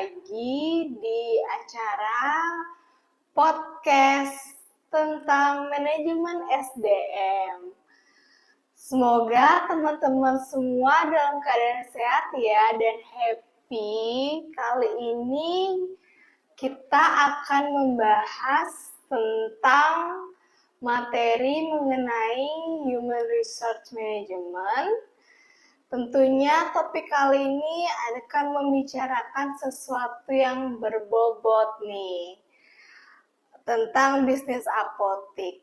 lagi di acara podcast tentang manajemen SDM. Semoga teman-teman semua dalam keadaan sehat ya dan happy. Kali ini kita akan membahas tentang materi mengenai Human Resource Management. Tentunya topik kali ini akan membicarakan sesuatu yang berbobot nih, tentang bisnis apotik.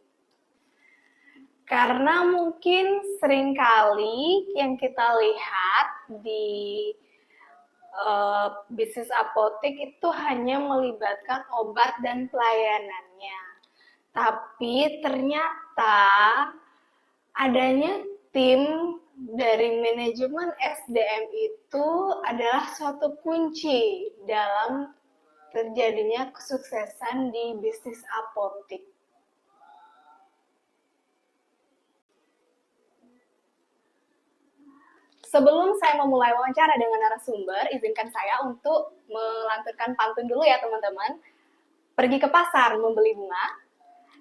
Karena mungkin seringkali yang kita lihat di bisnis apotik itu hanya melibatkan obat dan pelayanannya. Tapi ternyata adanya tim dari manajemen SDM itu adalah suatu kunci dalam terjadinya kesuksesan di bisnis apotik. Sebelum saya memulai wawancara dengan narasumber, izinkan saya untuk melanturkan pantun dulu ya teman-teman. Pergi ke pasar membeli bunga,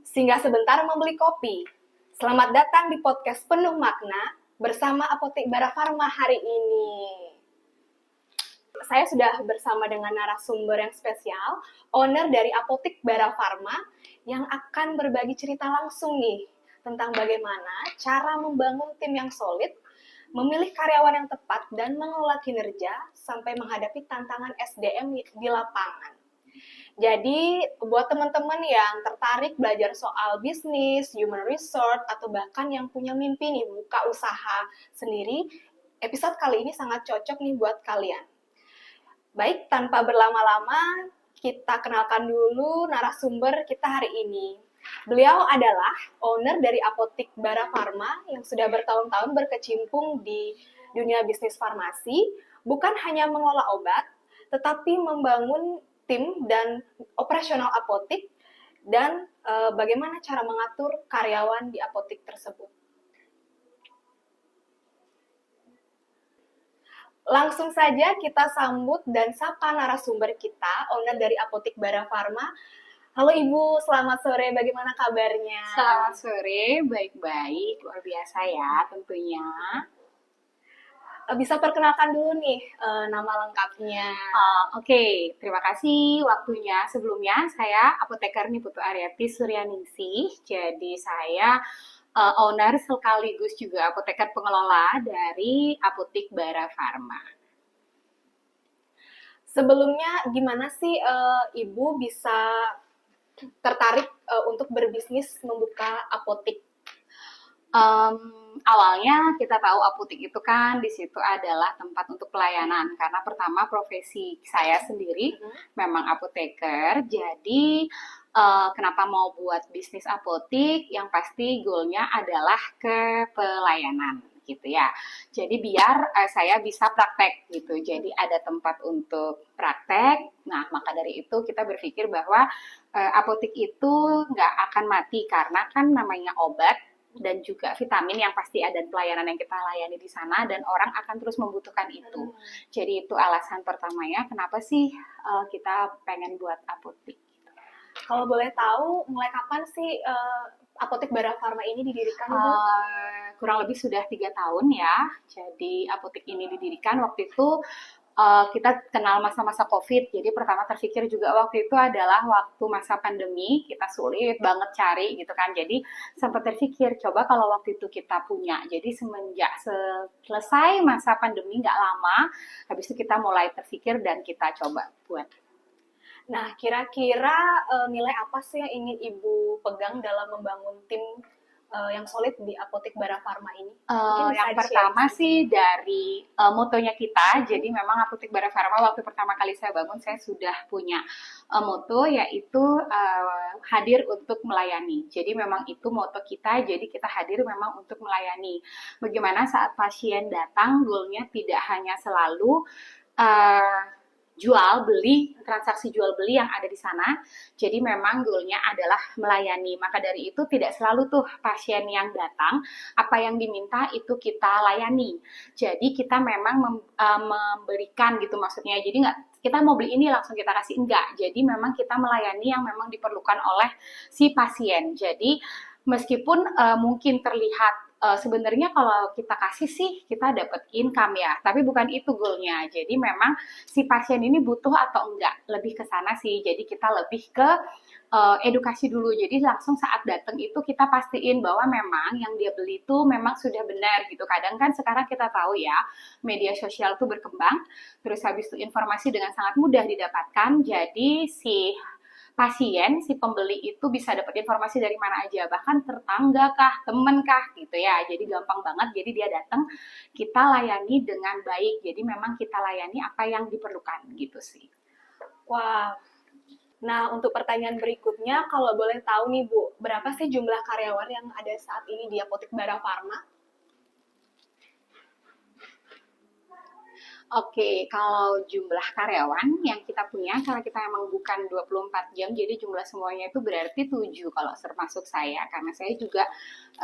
singgah sebentar membeli kopi. Selamat datang di podcast penuh makna bersama Apotik Bara Farma hari ini. Saya sudah bersama dengan narasumber yang spesial, owner dari Apotik Bara Farma yang akan berbagi cerita langsung nih tentang bagaimana cara membangun tim yang solid, memilih karyawan yang tepat, dan mengelola kinerja sampai menghadapi tantangan SDM di lapangan. Jadi, buat teman-teman yang tertarik belajar soal bisnis, human resource, atau bahkan yang punya mimpi nih buka usaha sendiri, episode kali ini sangat cocok nih buat kalian. Baik, tanpa berlama-lama, kita kenalkan dulu narasumber kita hari ini. Beliau adalah owner dari Apotik Bara Farma yang sudah bertahun-tahun berkecimpung di dunia bisnis farmasi, bukan hanya mengelola obat, tetapi membangun tim dan operasional apotik dan bagaimana cara mengatur karyawan di apotik tersebut. Langsung saja kita sambut dan sapa narasumber kita, owner dari Apotik Bara Farma. Halo Ibu, selamat sore, bagaimana kabarnya? Selamat sore, baik-baik, luar biasa ya tentunya. Bisa perkenalkan dulu nih nama lengkapnya. Oke, terima kasih waktunya. Sebelumnya saya apoteker Niputu Aryati Suryaningsih. Jadi saya owner sekaligus juga apoteker pengelola dari Apotik Bara Farma. Sebelumnya gimana sih Ibu bisa tertarik untuk berbisnis membuka apotik? Awalnya kita tahu apotik itu kan di situ adalah tempat untuk pelayanan karena pertama profesi saya sendiri memang apoteker, jadi kenapa mau buat bisnis apotik? Yang pasti goalnya adalah ke pelayanan gitu ya. Jadi biar saya bisa praktek gitu. Jadi ada tempat untuk praktek. Nah maka dari itu kita berpikir bahwa apotik itu nggak akan mati karena kan namanya obat dan juga vitamin yang pasti ada pelayanan yang kita layani di sana dan orang akan terus membutuhkan itu. Jadi itu alasan pertamanya kenapa sih kita pengen buat apotik. Kalau boleh tahu, mulai kapan sih Apotik Bara Farma ini didirikan, Ibu? Kurang lebih sudah 3 tahun ya. Jadi apotik ini didirikan waktu itu kita kenal masa-masa COVID, jadi pertama terpikir juga waktu itu adalah waktu masa pandemi, kita sulit banget cari gitu kan, jadi sempat terpikir, coba kalau waktu itu kita punya, jadi semenjak selesai masa pandemi nggak lama, habis itu kita mulai terpikir dan kita coba buat. Nah, kira-kira nilai apa sih yang ingin Ibu pegang dalam membangun tim yang solid di Apotik Bara Farma ini? Yang pertama sih dari motonya kita, jadi memang Apotik Bara Farma waktu pertama kali saya bangun saya sudah punya moto yaitu hadir untuk melayani. Jadi memang itu moto kita, jadi kita hadir memang untuk melayani. Bagaimana saat pasien datang, goalnya tidak hanya selalu jual beli, transaksi jual beli yang ada di sana. Jadi memang goalnya adalah melayani. Maka dari itu tidak selalu tuh pasien yang datang, apa yang diminta itu kita layani. Jadi kita memang memberikan gitu maksudnya. Jadi nggak kita mau beli ini langsung kita kasih, enggak. Jadi memang kita melayani yang memang diperlukan oleh si pasien. Jadi meskipun mungkin terlihat sebenarnya kalau kita kasih sih kita dapat income ya, tapi bukan itu goalnya. Jadi memang si pasien ini butuh atau enggak, lebih ke sana sih. Jadi kita lebih ke edukasi dulu. Jadi langsung saat datang itu kita pastiin bahwa memang yang dia beli itu memang sudah benar gitu. Kadang kan sekarang kita tahu ya, media sosial tuh berkembang, terus habis itu informasi dengan sangat mudah didapatkan. Jadi si pasien, si pembeli itu bisa dapat informasi dari mana aja, bahkan tetangga kah, temen kah gitu ya. Jadi gampang banget, jadi dia datang, kita layani dengan baik. Jadi memang kita layani apa yang diperlukan gitu sih. Wah. Nah, untuk pertanyaan berikutnya, kalau boleh tahu nih Bu, berapa sih jumlah karyawan yang ada saat ini di Apotek Bara Farma? Oke, kalau jumlah karyawan yang kita punya, karena kita emang bukan 24 jam, jadi jumlah semuanya itu berarti 7 kalau termasuk saya, karena saya juga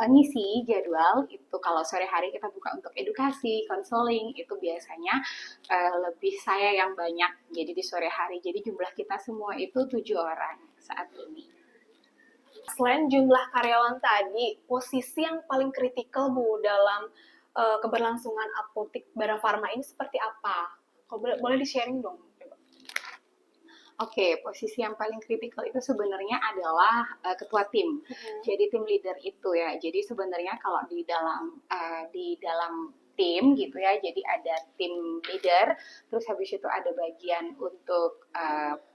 ngisi jadwal, itu kalau sore hari kita buka untuk edukasi, konseling, itu biasanya lebih saya yang banyak, jadi di sore hari, jadi jumlah kita semua itu 7 orang saat ini. Selain jumlah karyawan tadi, posisi yang paling kritikal Bu dalam keberlangsungan Apotek Bara Farma ini seperti apa? Kalau boleh di-sharing dong. Oke, posisi yang paling kritikal itu sebenarnya adalah ketua tim. Jadi tim leader itu ya. Jadi sebenarnya kalau di dalam tim gitu ya. Jadi ada tim leader, terus habis itu ada bagian untuk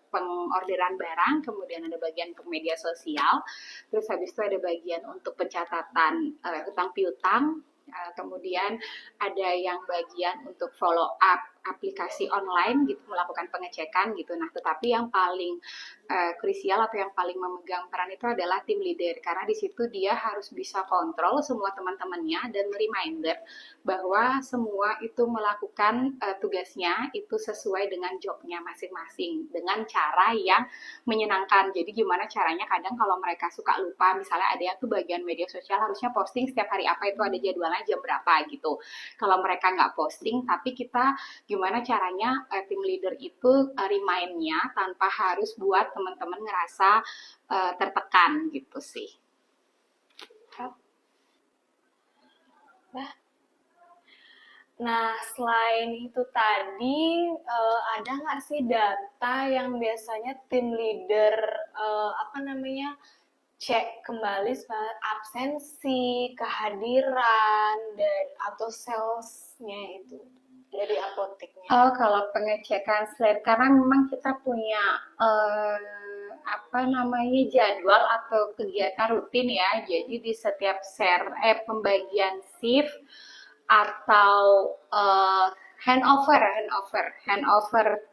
pengorderan barang, kemudian ada bagian untuk media sosial, terus habis itu ada bagian untuk pencatatan utang piutang, kemudian ada yang bagian untuk follow up aplikasi online gitu, melakukan pengecekan gitu. Nah, tetapi yang paling krusial atau yang paling memegang peran itu adalah tim leader, karena di situ dia harus bisa kontrol semua teman-temannya dan reminder bahwa semua itu melakukan tugasnya itu sesuai dengan jobnya masing-masing dengan cara yang menyenangkan. Jadi gimana caranya, kadang kalau mereka suka lupa, misalnya ada yang tuh bagian media sosial harusnya posting setiap hari apa, itu ada jadwalnya jam berapa gitu. Kalau mereka nggak posting, tapi kita gimana caranya tim leader itu remind-nya tanpa harus buat teman-teman ngerasa tertekan gitu sih. Nah, selain itu tadi, ada nggak sih data yang biasanya tim leader cek kembali absensi, kehadiran, dan atau salesnya itu dari apoteknya? Oh, kalau pengecekan slide, karena memang kita punya jadwal atau kegiatan rutin ya. Jadi di setiap pembagian shift atau handover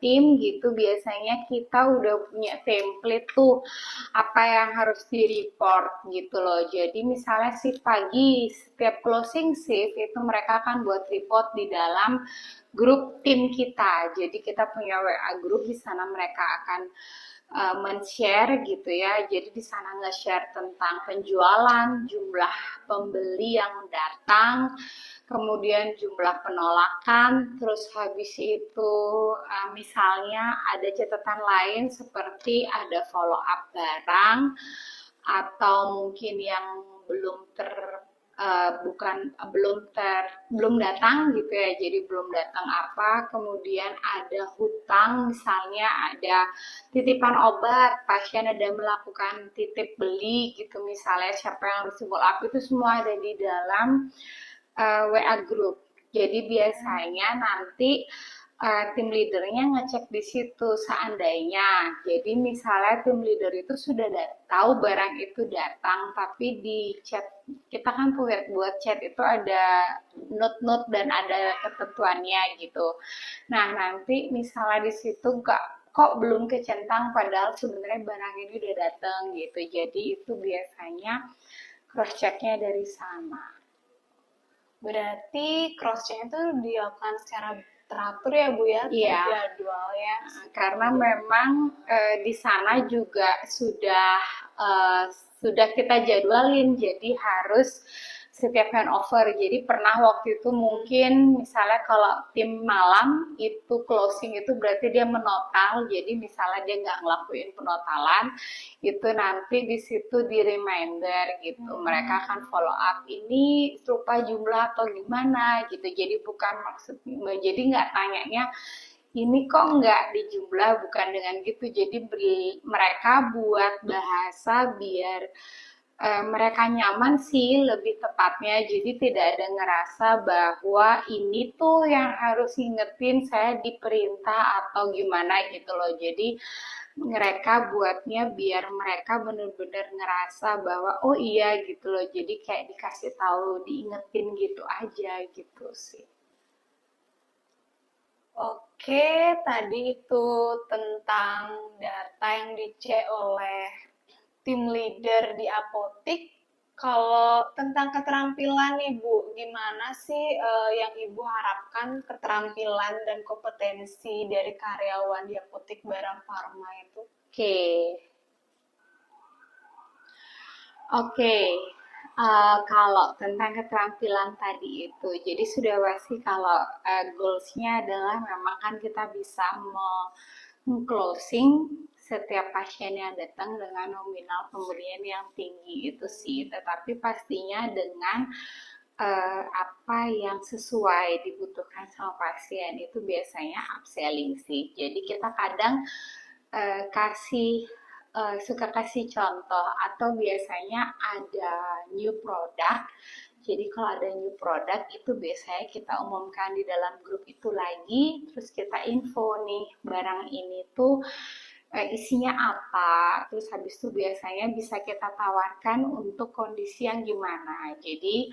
tim gitu, biasanya kita udah punya template tuh apa yang harus di report gitu loh. Jadi misalnya shift pagi, setiap closing shift itu mereka akan buat report di dalam grup tim kita. Jadi kita punya WA grup, di sana mereka akan men-share gitu ya. Jadi di sana nge-share tentang penjualan, jumlah pembeli yang datang, kemudian jumlah penolakan, terus habis itu misalnya ada catatan lain seperti ada follow up barang, atau mungkin yang belum belum datang gitu ya, jadi belum datang apa, kemudian ada hutang, misalnya ada titipan obat, pasien ada melakukan titip beli gitu, misalnya siapa yang harus follow up, itu semua ada di dalam WA group. Jadi biasanya nanti tim leadernya ngecek di situ seandainya. Jadi misalnya tim leader itu sudah tahu barang itu datang, tapi di chat kita kan buat chat itu ada note-note dan ada ketentuannya gitu. Nah, nanti misalnya di situ kok belum kecentang padahal sebenarnya barang ini udah datang gitu. Jadi itu biasanya cross checknya dari sana. Berarti cross-check itu dilakukan secara teratur ya Bu ya, Iya, jadwal ya. karena memang di sana juga sudah kita jadwalin, jadi harus setiap handover. Jadi pernah waktu itu mungkin misalnya kalau tim malam itu closing itu berarti dia menotal. Jadi misalnya dia nggak ngelakuin penotalan, itu nanti di situ di reminder gitu. Mereka akan follow up ini lupa jumlah atau gimana gitu. Jadi bukan maksud, jadi nggak tanyanya ini kok nggak dijumlah, bukan dengan gitu. Jadi mereka buat bahasa biar mereka nyaman sih lebih tepatnya. Jadi tidak ada ngerasa bahwa ini tuh yang harus ngingetin saya diperintah atau gimana gitu loh. Jadi mereka buatnya biar mereka bener-bener ngerasa bahwa oh iya gitu loh. Jadi kayak dikasih tahu, diingetin gitu aja gitu sih. Oke, tadi itu tentang data yang dicek oleh tim leader di apotik. Kalau tentang keterampilan nih Bu, gimana sih yang Ibu harapkan keterampilan dan kompetensi dari karyawan di apotik barang farma itu? Oke, oke. Kalau tentang keterampilan tadi itu, jadi sudah pasti kalau goals-nya adalah memang kan kita bisa closing setiap pasien yang datang dengan nominal pemberian yang tinggi itu sih, tetapi pastinya dengan apa yang sesuai dibutuhkan sama pasien itu biasanya upselling sih. Jadi kita kadang kasih suka kasih contoh atau biasanya ada new product. Jadi kalau ada new product itu biasanya kita umumkan di dalam grup itu lagi, terus kita info nih barang ini tuh isinya apa, terus habis itu biasanya bisa kita tawarkan untuk kondisi yang gimana. Jadi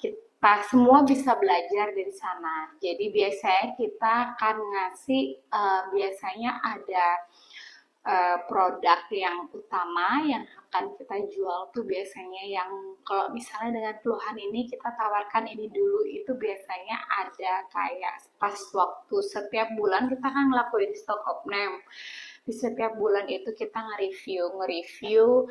kita semua bisa belajar dari sana. Jadi biasanya kita akan ngasih biasanya ada produk yang utama yang akan kita jual tuh biasanya yang kalau misalnya dengan keluhan ini kita tawarkan ini dulu, itu biasanya ada kayak pas waktu setiap bulan kita kan ngelakuin stock of name. Di setiap bulan itu kita nge-review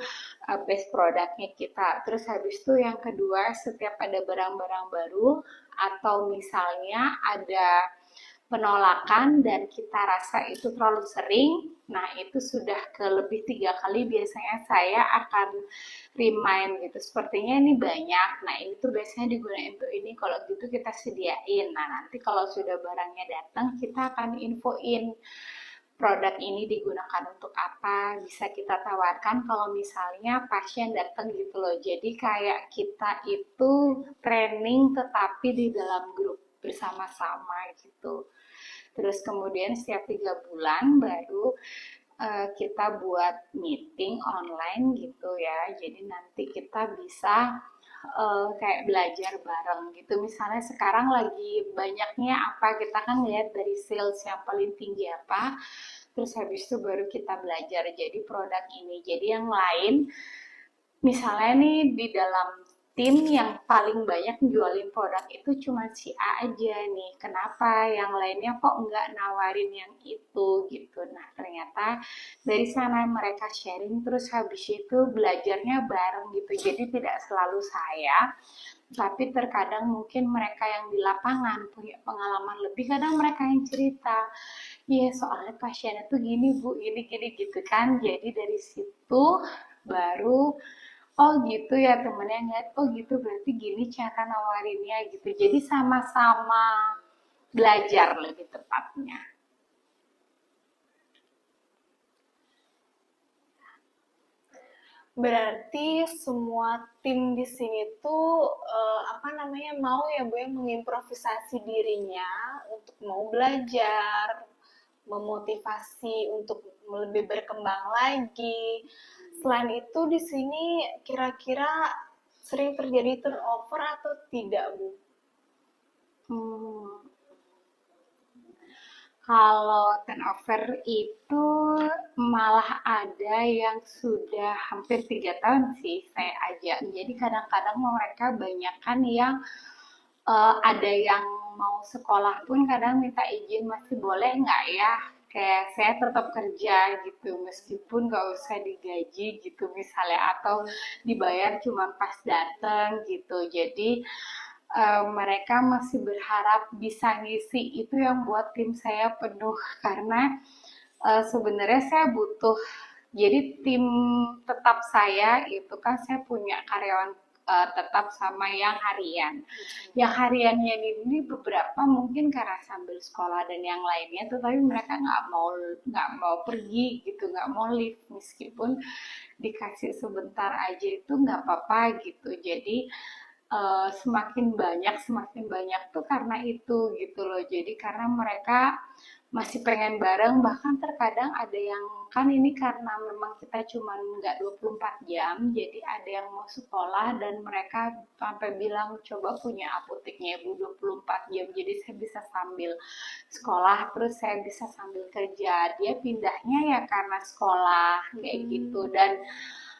best produknya kita. Terus habis itu yang kedua, setiap ada barang-barang baru atau misalnya ada penolakan dan kita rasa itu terlalu sering, nah itu sudah ke lebih 3 kali biasanya saya akan remind gitu, sepertinya ini banyak, nah ini tuh biasanya digunakan untuk ini, kalau gitu kita sediain. Nah nanti kalau sudah barangnya datang kita akan infoin produk ini digunakan untuk apa, bisa kita tawarkan kalau misalnya pasien datang gitu loh. Jadi kayak kita itu training tetapi di dalam grup bersama-sama gitu. Terus kemudian setiap 3 bulan baru kita buat meeting online gitu ya. Jadi nanti kita bisa kayak belajar bareng gitu. Misalnya sekarang lagi banyaknya apa, kita kan lihat dari sales yang paling tinggi apa, terus habis itu baru kita belajar jadi produk ini. Jadi yang lain, misalnya nih di dalam tim yang paling banyak jualin produk itu cuma si A aja nih. Kenapa yang lainnya kok nggak nawarin yang itu gitu. Nah ternyata dari sana mereka sharing terus habis itu belajarnya bareng gitu. Jadi tidak selalu saya, tapi terkadang mungkin mereka yang di lapangan punya pengalaman lebih, kadang mereka yang cerita. Iya soalnya pasiennya tuh gini bu, gini gitu kan. Jadi dari situ baru oh gitu ya temennya ngeliat, oh gitu berarti gini cara nawarinnya gitu. Jadi sama-sama belajar lebih tepatnya. Berarti semua tim di sini tuh apa namanya mau ya Bu ya mengimprovisasi dirinya untuk mau belajar, memotivasi untuk lebih berkembang lagi. Selain itu di sini kira-kira sering terjadi turnover atau tidak Bu? Hmm, Kalau turnover itu malah ada yang sudah hampir 3 tahun sih saya ajak. Jadi kadang-kadang mereka banyak kan yang ada yang mau sekolah pun kadang minta izin masih boleh nggak ya kayak saya tetap kerja gitu meskipun gak usah digaji gitu misalnya atau dibayar cuma pas datang gitu. Jadi mereka masih berharap bisa ngisi, itu yang buat tim saya penuh karena sebenarnya saya butuh, jadi tim tetap saya itu kan saya punya karyawan tetap sama yang harian. Yang hariannya ini beberapa mungkin karena sambil sekolah dan yang lainnya, tetapi mereka nggak mau pergi gitu, nggak mau leave meskipun dikasih sebentar aja itu nggak apa-apa gitu. Jadi semakin banyak tuh karena itu gitu loh. Jadi karena mereka masih pengen bareng, bahkan terkadang ada yang kan ini karena memang kita cuma nggak 24 jam, jadi ada yang mau sekolah dan mereka sampai bilang coba punya apoteknya ibu 24 jam, jadi saya bisa sambil sekolah terus saya bisa sambil kerja. Dia pindahnya ya karena sekolah kayak gitu, dan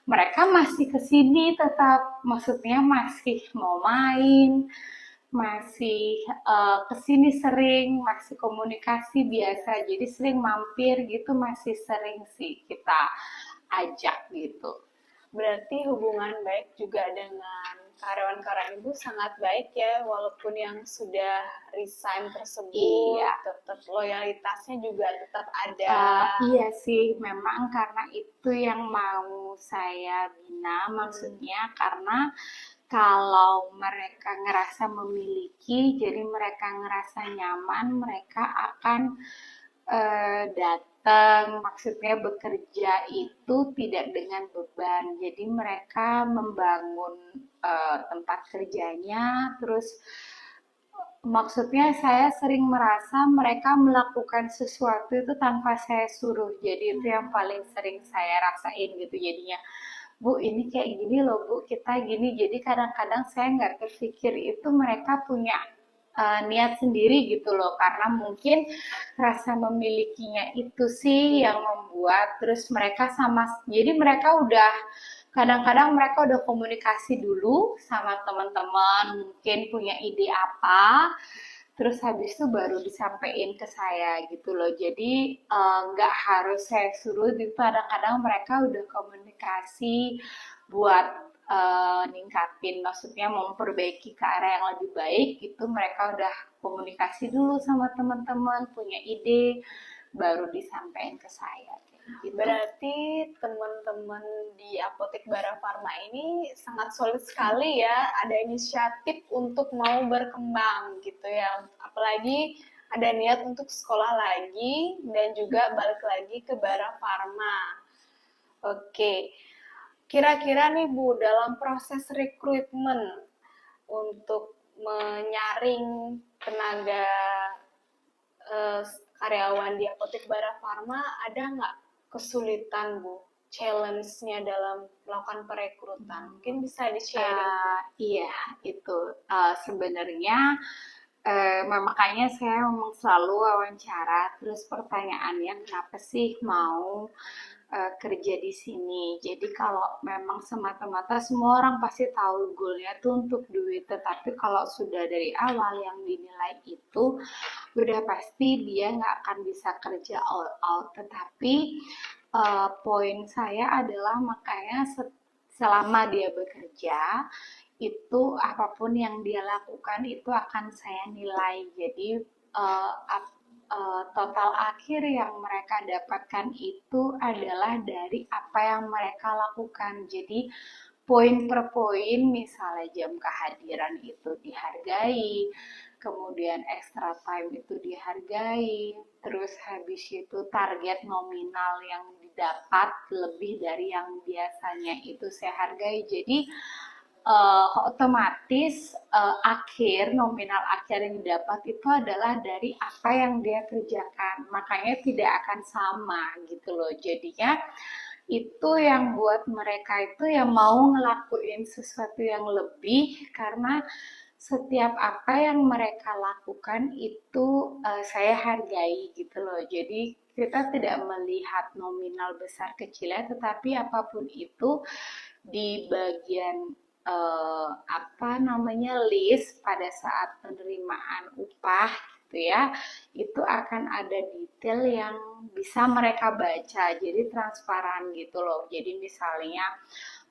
mereka masih kesini tetap, maksudnya masih mau main, masih kesini sering, masih komunikasi biasa, jadi sering mampir gitu, masih sering sih kita ajak gitu. Berarti hubungan baik juga dengan karyawan-karyawan ibu sangat baik ya, walaupun yang sudah resign tersebut, Iya. tetap loyalitasnya juga tetap ada. Iya sih, memang karena itu yang mau saya bina, maksudnya karena kalau mereka ngerasa memiliki, jadi mereka ngerasa nyaman, mereka akan datang, maksudnya bekerja itu tidak dengan beban. Jadi mereka membangun tempat kerjanya, terus maksudnya saya sering merasa mereka melakukan sesuatu itu tanpa saya suruh. Jadi itu yang paling sering saya rasain gitu jadinya. Bu, ini kayak gini loh Bu, kita gini. Jadi kadang-kadang saya nggak terpikir itu mereka punya niat sendiri gitu loh. Karena mungkin rasa memilikinya itu sih yang membuat. Terus mereka jadi mereka udah kadang-kadang mereka udah komunikasi dulu sama teman-teman, mungkin punya ide apa, terus habis itu baru disampaikan ke saya gitu loh. Jadi nggak harus saya suruh gitu, kadang-kadang mereka udah komunikasi buat ningkatin, maksudnya memperbaiki ke arah yang lebih baik gitu. Mereka udah komunikasi dulu sama teman-teman, punya ide, baru disampaikan ke saya. Gitu. Berarti teman-teman di Apotek Bara Farma ini sangat solid sekali ya, ada inisiatif untuk mau berkembang gitu ya. Apalagi ada niat untuk sekolah lagi dan juga balik lagi ke Bara Farma. Oke, kira-kira nih Bu, dalam proses rekrutmen untuk menyaring tenaga eh, karyawan di Apotek Bara Farma, ada nggak kesulitan Bu, challenge-nya dalam melakukan perekrutan? Mungkin bisa di-sharing. Iya, itu sebenarnya makanya saya memang selalu wawancara, terus pertanyaannya kenapa sih mau kerja di sini. Jadi kalau memang semata-mata semua orang pasti tahu goalnya tuh untuk duit, tetapi kalau sudah dari awal yang dinilai itu udah pasti dia nggak akan bisa kerja all out. Tetapi poin saya adalah makanya selama dia bekerja itu apapun yang dia lakukan itu akan saya nilai. Jadi uh, total akhir yang mereka dapatkan itu adalah dari apa yang mereka lakukan. Jadi poin per poin, misalnya jam kehadiran itu dihargai, kemudian extra time itu dihargai, terus habis itu target nominal yang didapat lebih dari yang biasanya itu saya hargai. Jadi otomatis nominal akhir yang didapat itu adalah dari apa yang dia kerjakan, makanya tidak akan sama gitu loh. Jadinya itu yang buat mereka itu yang mau ngelakuin sesuatu yang lebih, karena setiap apa yang mereka lakukan itu saya hargai gitu loh. Jadi kita tidak melihat nominal besar kecilnya, tetapi apapun itu di bagian apa namanya list pada saat penerimaan upah gitu ya, itu akan ada detail yang bisa mereka baca, jadi transparan gitu loh. Jadi misalnya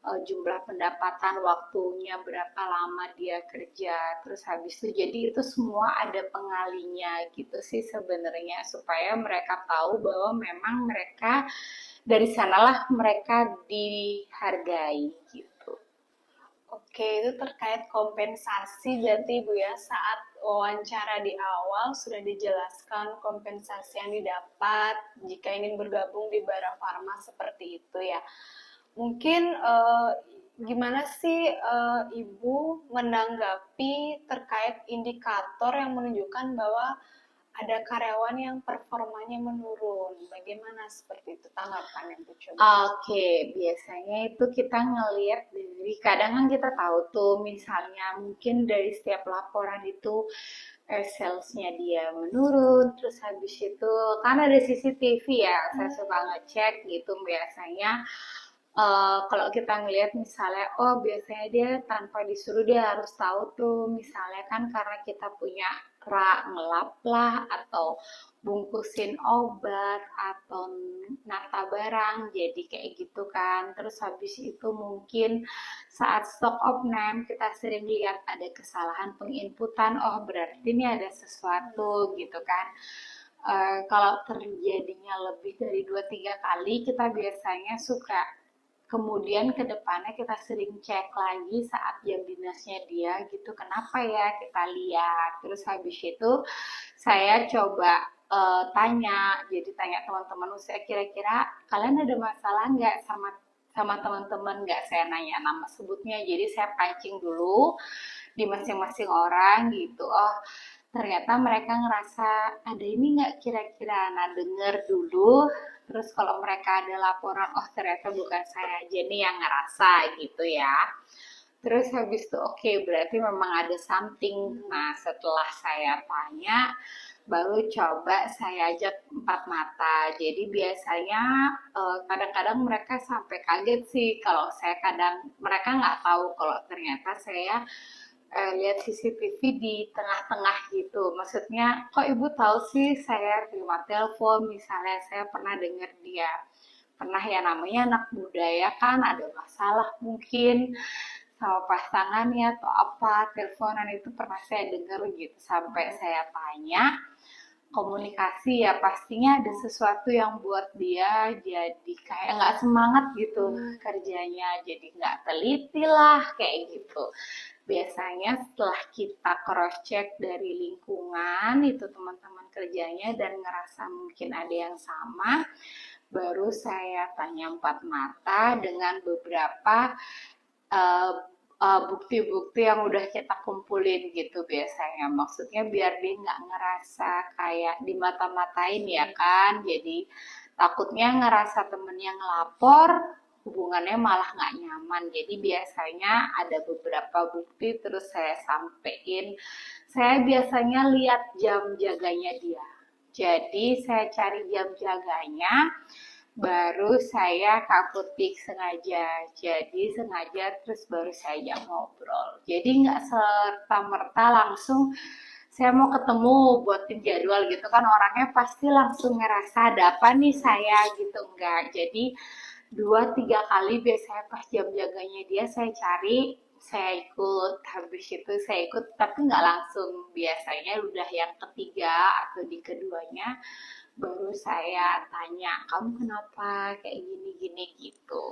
jumlah pendapatan, waktunya berapa lama dia kerja, terus habis itu jadi itu semua ada pengalinya gitu sih sebenarnya, supaya mereka tahu bahwa memang mereka dari sanalah mereka dihargai gitu. Oke, itu terkait kompensasi berarti Bu ya, saat wawancara di awal sudah dijelaskan kompensasi yang didapat jika ingin bergabung di Bara Farma seperti itu ya. Mungkin gimana sih Ibu menanggapi terkait indikator yang menunjukkan bahwa ada karyawan yang performanya menurun? Bagaimana seperti itu tanggapannya Bu coba? Oke, biasanya itu kita ngelihat dari kadang kan kita tahu tuh misalnya mungkin dari setiap laporan itu salesnya dia menurun, terus habis itu karena ada CCTV ya, saya suka ngecek gitu biasanya. Kalau kita ngelihat misalnya, oh biasanya dia tanpa disuruh dia harus tahu tuh, misalnya kan karena kita punya rak ngelap lah atau bungkusin obat atau nata barang, jadi kayak gitu kan. Terus habis itu mungkin saat stock of name kita sering lihat ada kesalahan penginputan, oh berarti ini ada sesuatu gitu kan. Kalau terjadinya lebih dari 2-3 kali, kita biasanya suka kemudian ke depannya kita sering cek lagi saat jam dinasnya dia gitu, kenapa ya, kita lihat. Terus habis itu saya coba tanya, jadi tanya teman-teman saya, kira-kira kalian ada masalah nggak sama sama teman-teman, nggak saya nanya nama sebutnya, jadi saya pancing dulu di masing-masing orang gitu. Oh ternyata mereka ngerasa ada ini nggak kira-kira, nah denger dulu, terus kalau mereka ada laporan oh ternyata bukan saya aja nih yang ngerasa gitu ya. Terus habis itu oke, berarti memang ada something. Nah setelah saya tanya baru coba saya ajak empat mata. Jadi biasanya kadang-kadang mereka sampai kaget sih kalau saya, kadang mereka nggak tahu kalau ternyata saya lihat CCTV di tengah-tengah gitu. Maksudnya, kok ibu tahu sih saya terima telepon, misalnya saya pernah dengar dia pernah ya, namanya anak muda ya kan, ada masalah mungkin sama pasangannya atau apa, teleponan itu pernah saya dengar gitu, sampai saya tanya komunikasi ya, pastinya ada sesuatu yang buat dia jadi kayak nggak semangat gitu kerjanya, jadi nggak teliti lah kayak gitu. Biasanya setelah kita cross check dari lingkungan itu teman-teman kerjanya dan ngerasa mungkin ada yang sama, baru saya tanya empat mata dengan beberapa uh, bukti-bukti yang udah kita kumpulin gitu biasanya. Maksudnya biar dia nggak ngerasa kayak dimata-matain ya kan. Jadi takutnya ngerasa temen yang ngelapor hubungannya malah nggak nyaman. Jadi biasanya ada beberapa bukti terus saya sampein. Saya biasanya lihat jam jaganya dia. Jadi saya cari jam jaganya, baru saya kaputik sengaja, jadi sengaja terus baru saya ajak ngobrol, jadi nggak serta merta langsung saya mau ketemu buatin jadwal gitu kan, orangnya pasti langsung ngerasa ada apa nih saya gitu, enggak. Jadi 2-3 kali biasanya pas jam jaganya dia saya cari, saya ikut, habis itu saya ikut tapi nggak langsung, biasanya udah yang ketiga atau di keduanya baru saya tanya kamu kenapa kayak gini-gini gitu.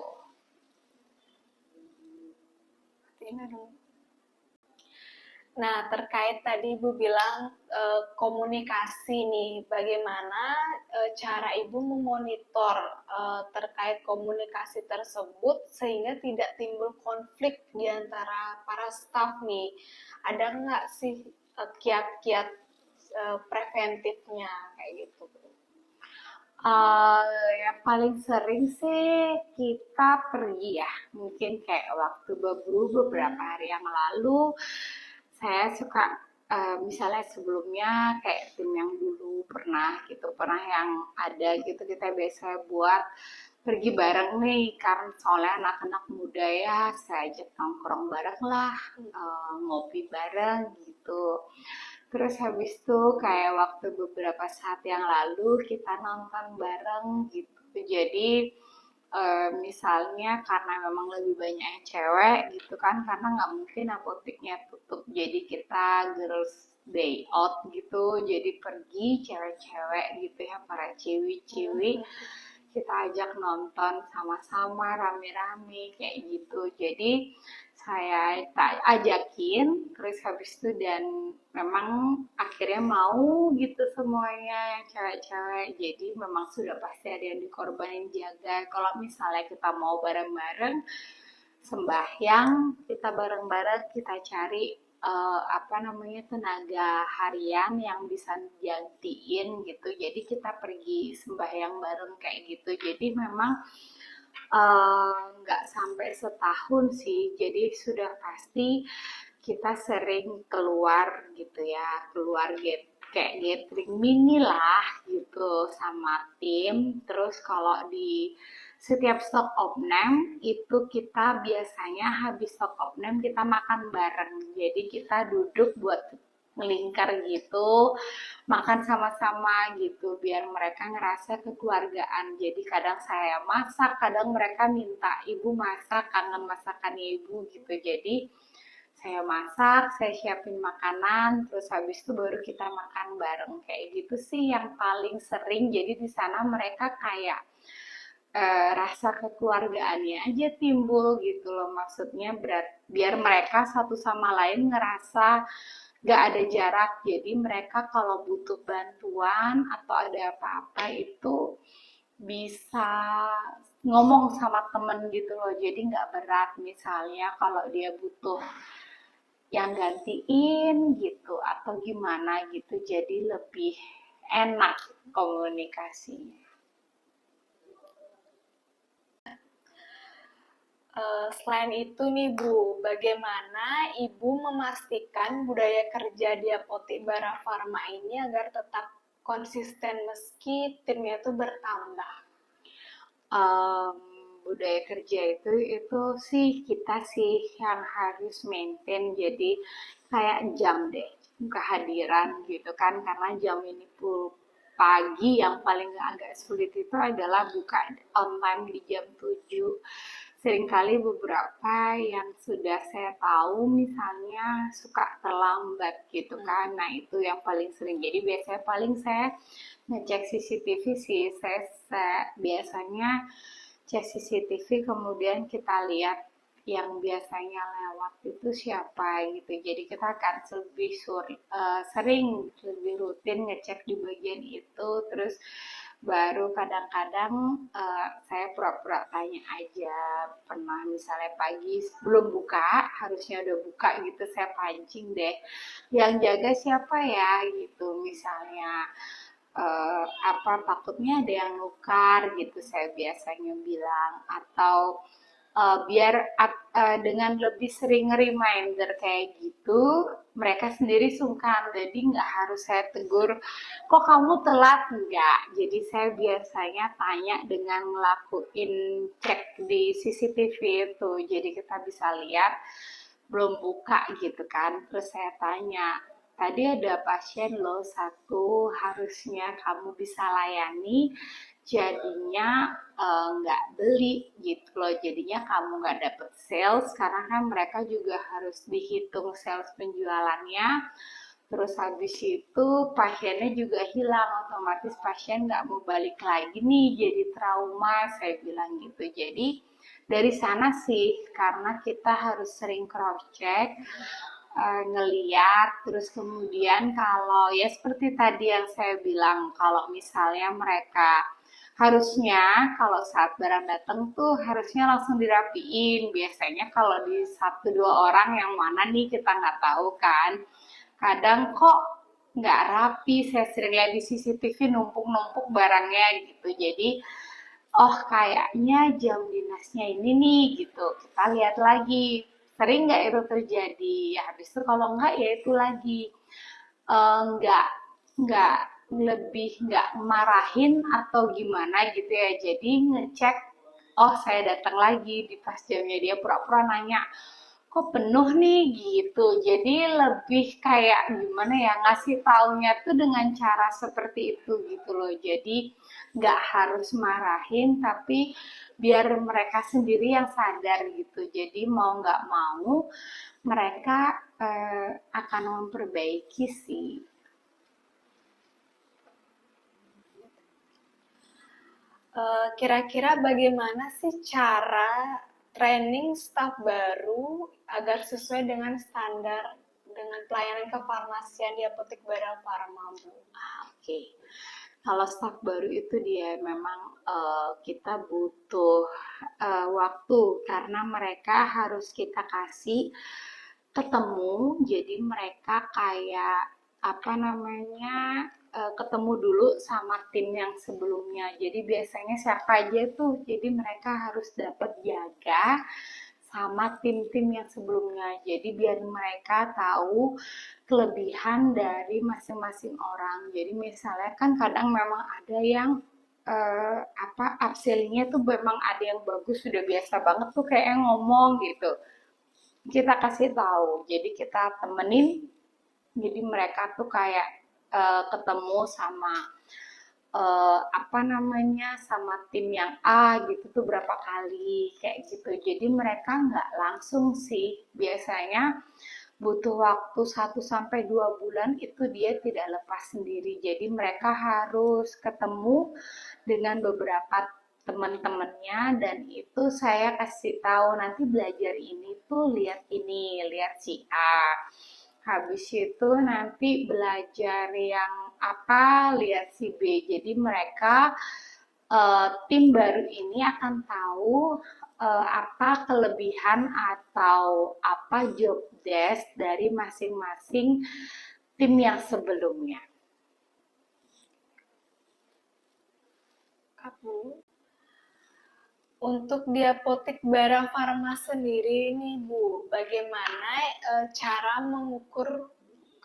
Nah, terkait tadi Ibu bilang komunikasi nih, bagaimana cara Ibu memonitor terkait komunikasi tersebut sehingga tidak timbul konflik di antara para staf nih? Ada nggak sih kiat-kiat preventifnya kayak gitu? Yang paling sering sih kita pergi ya, mungkin kayak waktu beberapa hari yang lalu saya suka misalnya sebelumnya kayak tim yang dulu pernah gitu, pernah yang ada gitu, kita biasa buat pergi bareng nih karena soalnya anak-anak muda ya, saya ajak nongkrong bareng lah, ngopi bareng gitu. Terus habis itu kayak waktu beberapa saat yang lalu kita nonton bareng gitu. Jadi misalnya karena memang lebih banyak yang cewek gitu kan, karena nggak mungkin apoteknya tutup. Jadi kita girls day out gitu, jadi pergi cewek-cewek gitu ya, para ciwi-ciwi kita ajak nonton sama-sama rame-rame kayak gitu. Jadi saya tak ajakin terus habis itu dan memang akhirnya mau gitu semuanya yang cewek-cewek. Jadi memang sudah pasti ada yang dikorbanin jaga. Kalau misalnya kita mau bareng-bareng sembahyang, kita bareng-bareng kita cari apa namanya tenaga harian yang bisa gantiin gitu. Jadi kita pergi sembahyang bareng kayak gitu. Jadi memang nggak sampai setahun sih, jadi sudah pasti kita sering keluar gitu ya, keluar kayak gathering mini lah gitu sama tim. Terus kalau di setiap stock opname itu kita biasanya habis stock opname kita makan bareng. Jadi kita duduk buat melingkar gitu, makan sama-sama gitu biar mereka ngerasa kekeluargaan. Jadi kadang saya masak, kadang mereka minta ibu masak, kangen masakannya ibu gitu. Jadi saya masak, saya siapin makanan, terus habis itu baru kita makan bareng kayak gitu sih yang paling sering. Jadi di sana mereka kayak rasa kekeluargaannya aja timbul gitu loh, maksudnya biar mereka satu sama lain ngerasa gak ada jarak. Jadi mereka kalau butuh bantuan atau ada apa-apa itu bisa ngomong sama temen gitu loh, jadi nggak berat. Misalnya kalau dia butuh yang gantiin gitu atau gimana gitu, jadi lebih enak komunikasinya. Selain itu nih Bu, bagaimana Ibu memastikan budaya kerja di Apotek Bara Farma ini agar tetap konsisten meski timnya itu bertambah? um, Budaya kerja itu sih kita sih yang harus maintain. Jadi kayak jam deh kehadiran gitu kan, karena jam ini pun pagi yang paling agak sulit itu adalah buka on time di jam 7. Seringkali beberapa yang sudah saya tahu misalnya suka terlambat gitu kan. Nah itu yang paling sering. Jadi biasanya paling saya ngecek CCTV sih. Saya biasanya cek CCTV, kemudian kita lihat yang biasanya lewat itu siapa gitu. Jadi kita akan lebih sering, lebih rutin ngecek di bagian itu. Terus baru kadang-kadang saya pura-pura tanya aja. Pernah misalnya pagi belum buka, harusnya udah buka gitu, saya pancing deh, yang jaga siapa ya gitu. Misalnya apa takutnya ada yang nukar gitu, saya biasanya bilang. Atau biar dengan lebih sering reminder kayak gitu mereka sendiri sungkan, jadi nggak harus saya tegur kok kamu telat, enggak. Jadi saya biasanya tanya dengan ngelakuin cek di CCTV itu, jadi kita bisa lihat belum buka gitu kan. Terus saya tanya, tadi ada pasien loh satu, harusnya kamu bisa layani, jadinya nggak beli gitu loh, jadinya kamu nggak dapet sales karena kan mereka juga harus dihitung sales penjualannya. Terus habis itu pasiennya juga hilang, otomatis pasien nggak mau balik lagi nih, jadi trauma, saya bilang gitu. Jadi dari sana sih, karena kita harus sering cross check, ngeliat. Terus kemudian kalau ya seperti tadi yang saya bilang, kalau misalnya mereka harusnya kalau saat barang datang tuh harusnya langsung dirapiin. Biasanya kalau di satu dua orang yang mana nih kita nggak tahu kan, kadang kok nggak rapi, saya sering lihat di CCTV numpuk-numpuk barangnya gitu. Jadi oh kayaknya jam dinasnya ini nih gitu, kita lihat lagi sering nggak itu terjadi. Ya habis itu kalau nggak ya itu lagi. Nggak nggak lebih nggak marahin atau gimana gitu ya, jadi ngecek. Oh saya datang lagi di pas jamnya dia pura-pura nanya kok penuh nih gitu. Jadi lebih kayak gimana ya, ngasih taunya tuh dengan cara seperti itu gitu loh. Jadi nggak harus marahin, tapi biar mereka sendiri yang sadar gitu. Jadi mau nggak mau mereka akan memperbaiki sih. Kira-kira bagaimana sih cara training staf baru agar sesuai dengan standar dengan pelayanan kefarmasian di Apotek Bara Farma, Bu? Oke. Kalau staf baru itu dia memang kita butuh waktu karena mereka harus kita kasih ketemu, jadi mereka kayak apa namanya ketemu dulu sama tim yang sebelumnya. Jadi biasanya siapa aja tuh, jadi mereka harus dapat jaga sama tim-tim yang sebelumnya. Jadi biar mereka tahu kelebihan dari masing-masing orang. Jadi misalnya kan kadang memang ada yang apa upsellingnya tuh memang ada yang bagus, sudah biasa banget tuh kayak ngomong gitu, kita kasih tahu, jadi kita temenin, jadi mereka tuh kayak ketemu sama apa namanya sama tim yang A gitu tuh berapa kali kayak gitu, jadi mereka nggak langsung sih, biasanya butuh waktu 1 sampai 2 bulan, itu dia tidak lepas sendiri, jadi mereka harus ketemu dengan beberapa teman-temannya, dan itu saya kasih tahu nanti belajar ini tuh lihat ini, lihat si A, habis itu nanti belajar yang apa, lihat si B, jadi mereka tim baru ini akan tahu apa kelebihan atau apa job desk dari masing-masing tim yang sebelumnya. Bu, untuk di Apotek Bara Farma sendiri nih Bu, bagaimana cara mengukur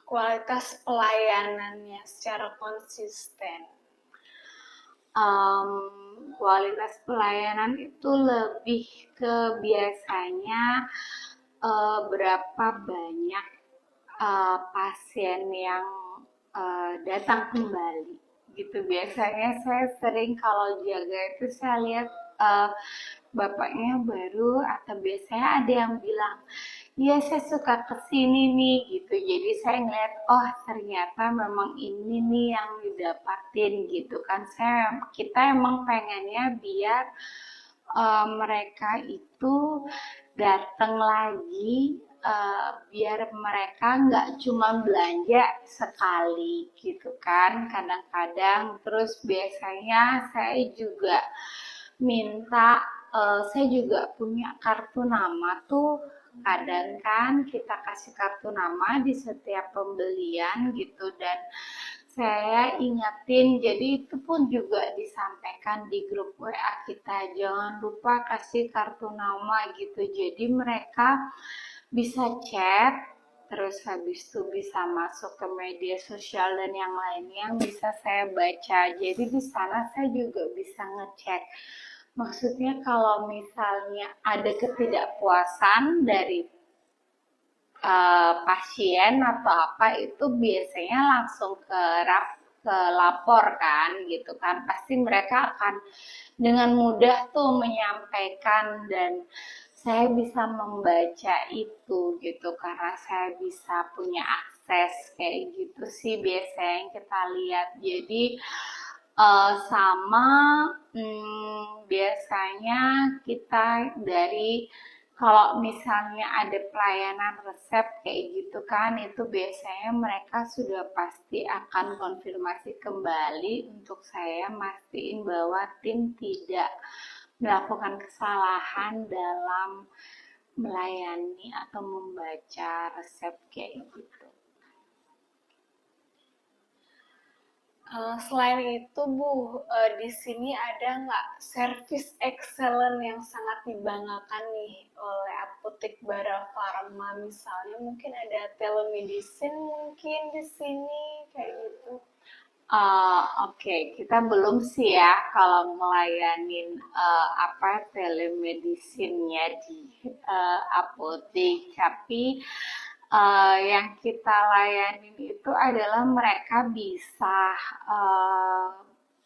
kualitas pelayanannya secara konsisten? um, Kualitas pelayanan itu lebih ke biasanya berapa banyak pasien yang datang kembali gitu. Biasanya saya sering kalau jaga itu saya lihat uh, bapaknya baru, atau biasanya ada yang bilang, iya saya suka kesini nih gitu, jadi saya ngeliat oh ternyata memang ini nih yang didapatin gitu kan, kita emang pengennya biar mereka itu datang lagi, biar mereka nggak cuma belanja sekali gitu kan, kadang-kadang terus biasanya saya juga minta, saya juga punya kartu nama tuh, kadang kan kita kasih kartu nama di setiap pembelian gitu, dan saya ingetin, jadi itu pun juga disampaikan di grup WA kita, jangan lupa kasih kartu nama gitu, jadi mereka bisa chat, terus habis itu bisa masuk ke media sosial dan yang lainnya yang bisa saya baca, jadi di sana saya juga bisa ngecek. Maksudnya kalau misalnya ada ketidakpuasan dari pasien atau apa, itu biasanya langsung ke lapor kan gitu kan, pasti mereka akan dengan mudah tuh menyampaikan, dan saya bisa membaca itu gitu karena saya bisa punya akses kayak gitu sih biasanya yang kita lihat. Jadi sama biasanya kita dari, kalau misalnya ada pelayanan resep kayak gitu kan, itu biasanya mereka sudah pasti akan konfirmasi kembali untuk saya mastiin bahwa tim tidak melakukan kesalahan dalam melayani atau membaca resep kayak gitu. Selain itu, Bu, di sini ada nggak service excellent yang sangat dibanggakan nih oleh Apotek Bara Farma? Misalnya mungkin ada telemedicine mungkin di sini, kayak gitu. Oke, kita belum sih ya kalau ngelayanin apa telemedicine-nya di apotek, tapi yang kita layanin itu adalah mereka bisa eh,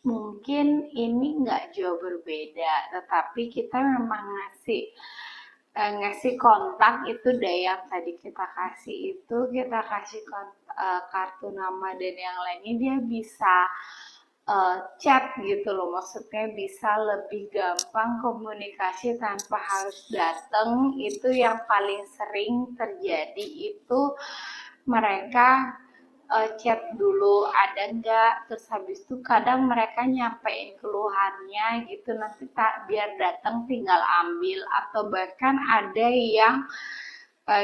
mungkin ini nggak jauh berbeda, tetapi kita memang ngasih kontak itu deh yang tadi kita kasih itu kita kasih kartu nama dan yang lainnya dia bisa chat gitu loh, maksudnya bisa lebih gampang komunikasi tanpa harus datang. Itu yang paling sering terjadi itu mereka chat dulu ada nggak, terus habis itu kadang mereka nyampein keluhannya gitu, nanti tak biar datang tinggal ambil, atau bahkan ada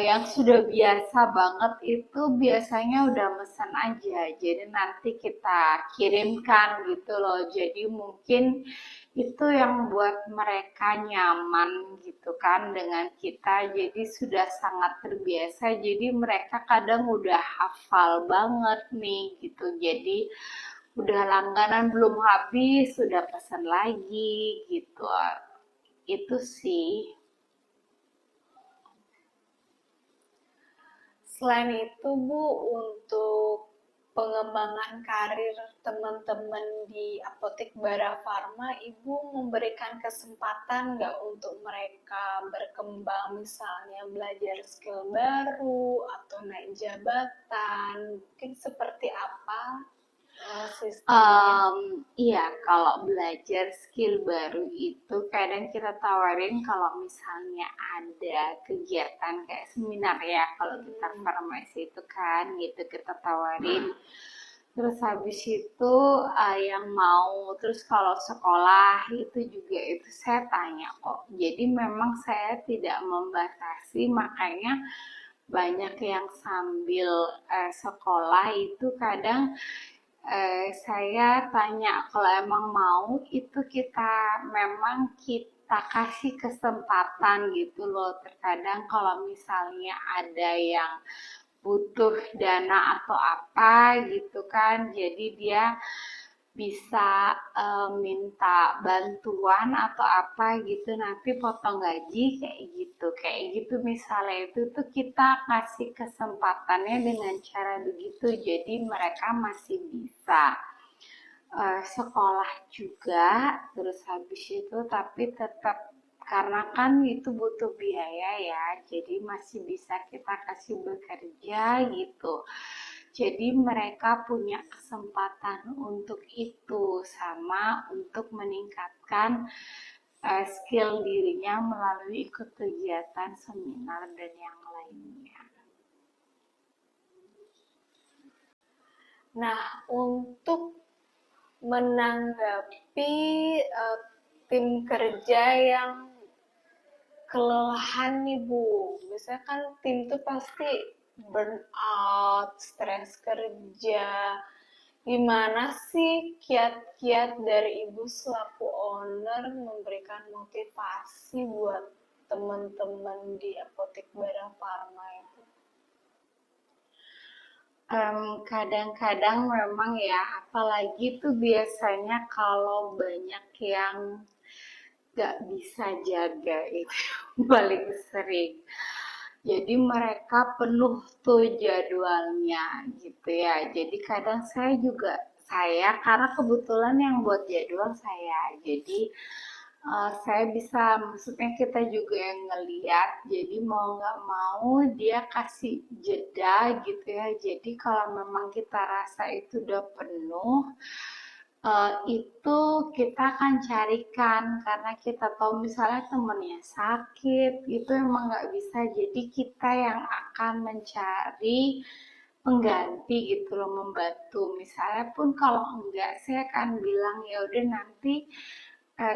yang sudah biasa banget itu biasanya udah mesen aja, jadi nanti kita kirimkan gitu loh. Jadi mungkin itu yang buat mereka nyaman gitu kan dengan kita, jadi sudah sangat terbiasa, jadi mereka kadang udah hafal banget nih gitu, jadi udah langganan belum habis sudah pesan lagi gitu. Itu sih. Selain itu, Bu, untuk pengembangan karir teman-teman di Apotek Bara Farma, Ibu memberikan kesempatan nggak untuk mereka berkembang, misalnya belajar skill baru atau naik jabatan? Mungkin seperti apa sistemnya? Iya, kalau belajar skill baru itu kadang kita tawarin kalau misalnya ada kegiatan kayak seminar ya, kalau kita farmasi itu kan gitu kita tawarin. Terus habis itu yang mau, terus kalau sekolah itu juga itu saya tanya kok. Jadi memang saya tidak membatasi, makanya banyak yang sambil sekolah itu kadang saya tanya kalau emang mau itu kita memang kita kasih kesempatan gitu loh. Terkadang kalau misalnya ada yang butuh dana atau apa gitu kan, jadi dia bisa minta bantuan atau apa gitu, nanti potong gaji kayak gitu misalnya. Itu tuh kita kasih kesempatannya dengan cara begitu, jadi mereka masih bisa sekolah juga, terus habis itu tapi tetap karena kan itu butuh biaya ya, jadi masih bisa kita kasih bekerja gitu. Jadi mereka punya kesempatan untuk itu sama untuk meningkatkan skill dirinya melalui ikut kegiatan seminar dan yang lainnya. Nah, untuk menanggapi tim kerja yang kelelahan nih Bu, biasanya kan tim tuh pasti burn out, stres kerja. Gimana sih kiat-kiat dari Ibu selaku owner memberikan motivasi buat teman-teman di Apotek Bara Farma itu? Kadang-kadang memang ya, apalagi tuh biasanya kalau banyak yang gak bisa jaga itu paling sering. Jadi mereka penuh tuh jadwalnya gitu ya. Jadi kadang saya karena kebetulan yang buat jadwal saya. Jadi saya bisa, maksudnya kita juga yang ngeliat. Jadi mau nggak mau dia kasih jeda gitu ya. Jadi kalau memang kita rasa itu udah penuh, itu kita akan carikan karena kita tahu misalnya temennya sakit itu emang nggak bisa, jadi kita yang akan mencari pengganti gitu loh, membantu. Misalnya pun kalau enggak saya akan bilang ya udah nanti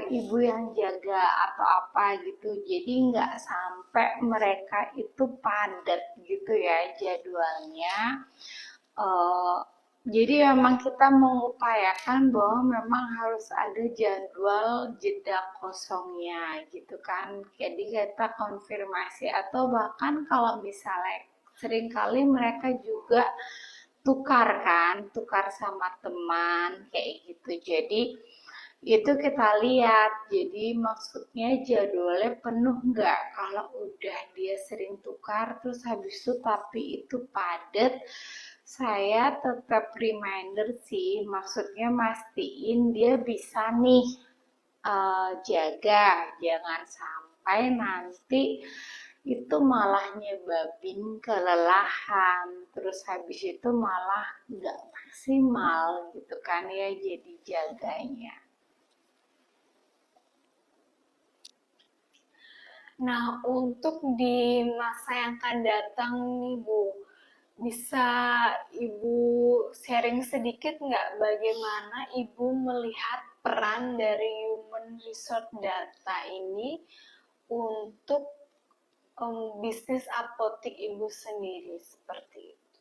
ibu yang jaga atau apa gitu, jadi nggak sampai mereka itu padat gitu ya jadwalnya. Eh, jadi memang kita mengupayakan bahwa memang harus ada jadwal jeda kosongnya gitu kan. Jadi kita konfirmasi, atau bahkan kalau misalnya seringkali mereka juga tukar sama teman kayak gitu. Jadi itu kita lihat, jadi maksudnya jadwalnya penuh nggak. Kalau udah dia sering tukar terus habis itu tapi itu padat, saya tetap reminder sih, maksudnya mastiin dia bisa nih jaga, jangan sampai nanti itu malah nyebabin kelelahan, terus habis itu malah nggak maksimal gitu kan ya, jadi jaganya. Nah, untuk di masa yang akan datang nih Bu, bisa Ibu sharing sedikit nggak bagaimana Ibu melihat peran dari Human Resource Data ini untuk bisnis apotik Ibu sendiri seperti itu?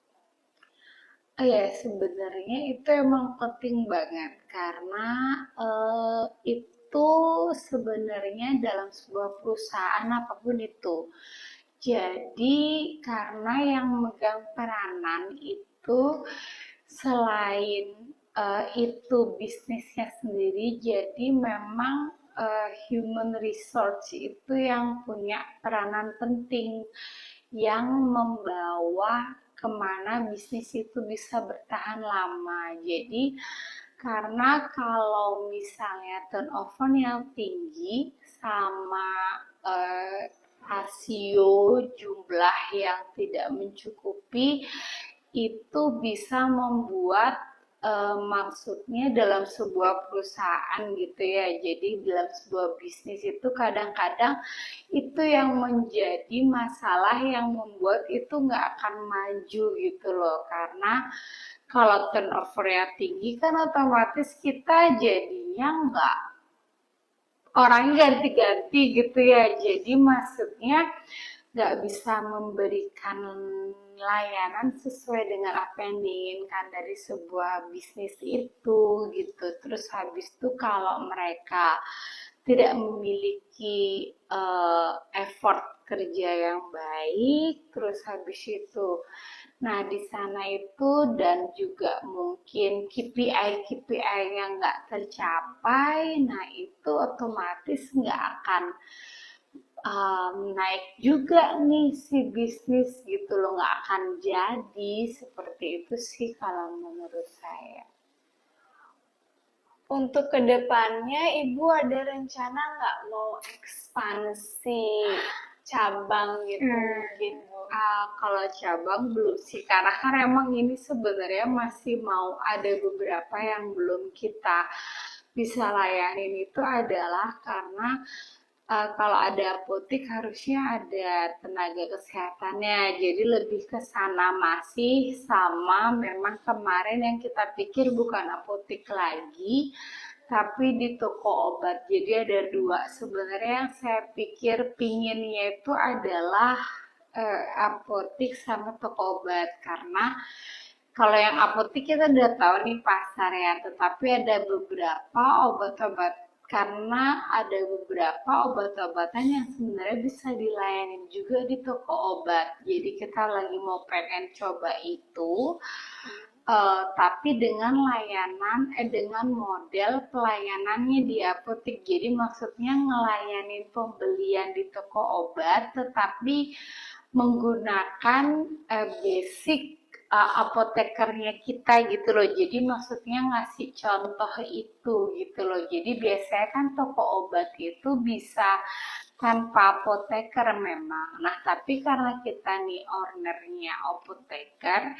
Oh ya, sebenarnya itu emang penting banget karena itu sebenarnya dalam sebuah perusahaan apapun itu. Jadi karena yang megang peranan itu selain itu bisnisnya sendiri, jadi memang human resource itu yang punya peranan penting yang membawa kemana bisnis itu bisa bertahan lama. Jadi karena kalau misalnya turnover-nya tinggi sama rasio jumlah yang tidak mencukupi, itu bisa membuat maksudnya dalam sebuah perusahaan gitu ya, jadi dalam sebuah bisnis itu kadang-kadang itu yang menjadi masalah yang membuat itu nggak akan maju gitu loh, karena kalau turnovernya tinggi kan otomatis kita jadinya nggak, orangnya ganti-ganti gitu ya, jadi maksudnya nggak bisa memberikan layanan sesuai dengan apa yang diinginkan dari sebuah bisnis itu gitu. Terus habis itu kalau mereka tidak memiliki effort kerja yang baik, terus habis itu nah, di sana itu dan juga mungkin KPI yang nggak tercapai, nah itu otomatis nggak akan naik juga nih si bisnis gitu loh, nggak akan jadi seperti itu sih kalau menurut saya. Untuk kedepannya, Ibu ada rencana nggak mau ekspansi cabang gitu mungkin Bu? Kalau cabang belum sih, karena kan emang ini sebenarnya masih mau ada beberapa yang belum kita bisa layanin, itu adalah karena kalau ada apotik harusnya ada tenaga kesehatannya, jadi lebih ke sana masih sama memang kemarin yang kita pikir bukan apotik lagi, tapi di toko obat. Jadi ada dua. Sebenarnya yang saya pikir pinginnya itu adalah apotik sama toko obat, karena kalau yang apotik kita udah tahu nih pasar ya, tetapi ada beberapa obat-obat, karena ada beberapa obat-obatan yang sebenarnya bisa dilayani juga di toko obat. Jadi kita lagi mau pengen coba itu, tapi dengan dengan model pelayanannya di apotik. Jadi maksudnya ngelayanin pembelian di toko obat, tetapi menggunakan basic apotekernya kita gitu loh. Jadi maksudnya ngasih contoh itu gitu loh. Jadi biasanya kan toko obat itu bisa tanpa apoteker memang. Nah, tapi karena kita nih ownernya apoteker,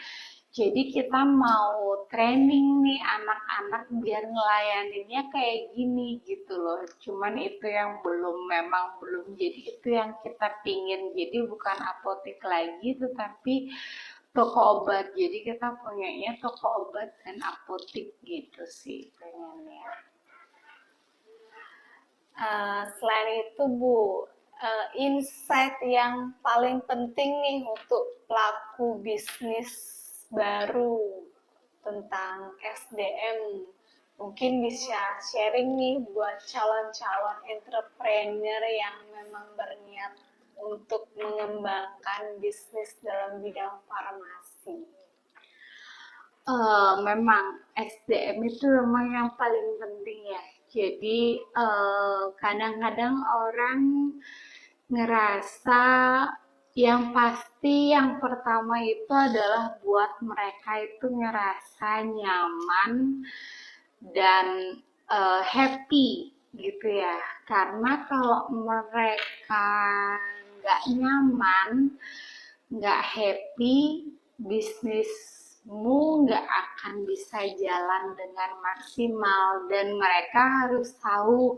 jadi kita mau training nih anak-anak biar ngelayaninnya kayak gini gitu loh. Cuman itu yang memang belum jadi itu yang kita pingin. Jadi bukan apotek lagi tetapi toko obat. Jadi kita punyanya toko obat dan apotek gitu sih pengennya. Selain itu Bu, insight yang paling penting nih untuk pelaku bisnis baru tentang SDM, mungkin bisa sharing nih buat calon-calon entrepreneur yang memang berniat untuk mengembangkan bisnis dalam bidang farmasi. Memang SDM itu memang yang paling penting ya. Jadi kadang-kadang orang ngerasa yang pasti yang pertama itu adalah buat mereka itu ngerasa nyaman dan happy gitu ya. Karena kalau mereka nggak nyaman, nggak happy, bisnismu nggak akan bisa jalan dengan maksimal dan mereka harus tahu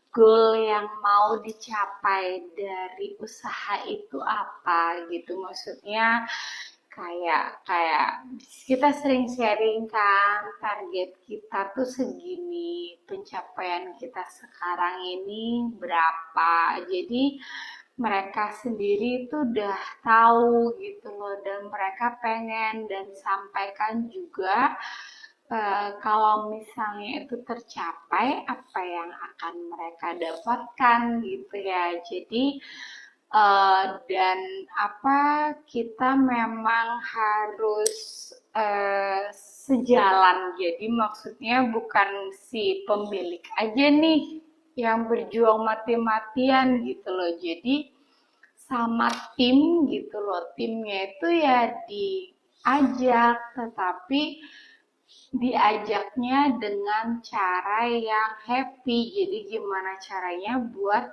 goal yang mau dicapai dari usaha itu apa gitu. Maksudnya kayak kayak kita sering sharing kan target kita tuh segini, pencapaian kita sekarang ini berapa. Jadi mereka sendiri itu udah tahu gitu loh dan mereka pengen dan sampaikan juga kalau misalnya itu tercapai apa yang akan mereka dapatkan gitu ya. Jadi dan apa kita memang harus sejalan. Jadi maksudnya bukan si pemilik aja nih yang berjuang mati-matian gitu loh. Jadi sama tim gitu loh. Timnya itu ya diajak, tetapi diajaknya dengan cara yang happy. Jadi gimana caranya buat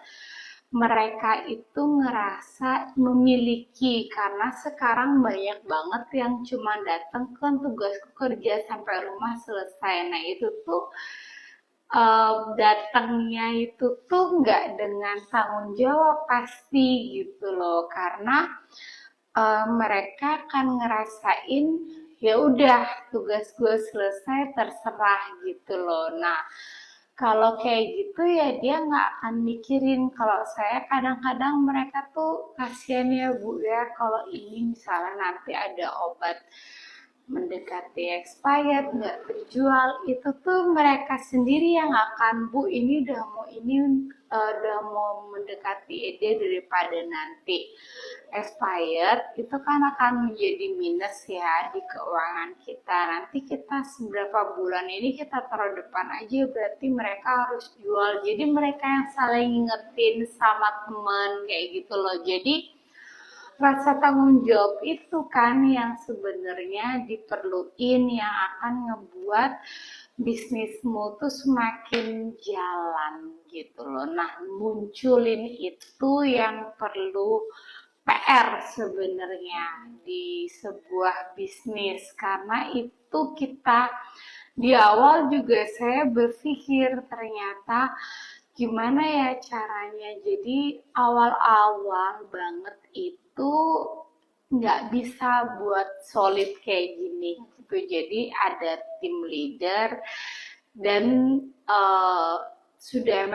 mereka itu ngerasa memiliki karena sekarang banyak banget yang cuma datang kan tugasku kerja sampai rumah selesai. Nah itu tuh datangnya itu tuh nggak dengan tanggung jawab pasti gitu loh karena mereka akan ngerasain ya udah tugas gue selesai terserah gitu loh. Nah kalau kayak gitu ya dia nggak akan mikirin. Kalau saya kadang-kadang mereka tuh kasihan ya Bu ya kalau ini misalnya nanti ada obat mendekati expired nggak terjual itu tuh mereka sendiri yang akan Bu ini udah mau mendekati ED daripada nanti expired itu kan akan menjadi minus ya di keuangan kita. Nanti kita seberapa bulan ini kita taruh depan aja berarti mereka harus jual. Jadi mereka yang saling ngingetin sama teman kayak gitu loh. Jadi rasa tanggung jawab itu kan yang sebenarnya diperluin yang akan ngebuat bisnismu tuh semakin jalan gitu loh. Nah, munculin itu yang perlu PR sebenarnya di sebuah bisnis karena itu kita di awal juga saya berpikir ternyata gimana ya caranya. Jadi awal-awal banget itu nggak bisa buat solid kayak gini gitu. Jadi ada tim leader dan uh, sudah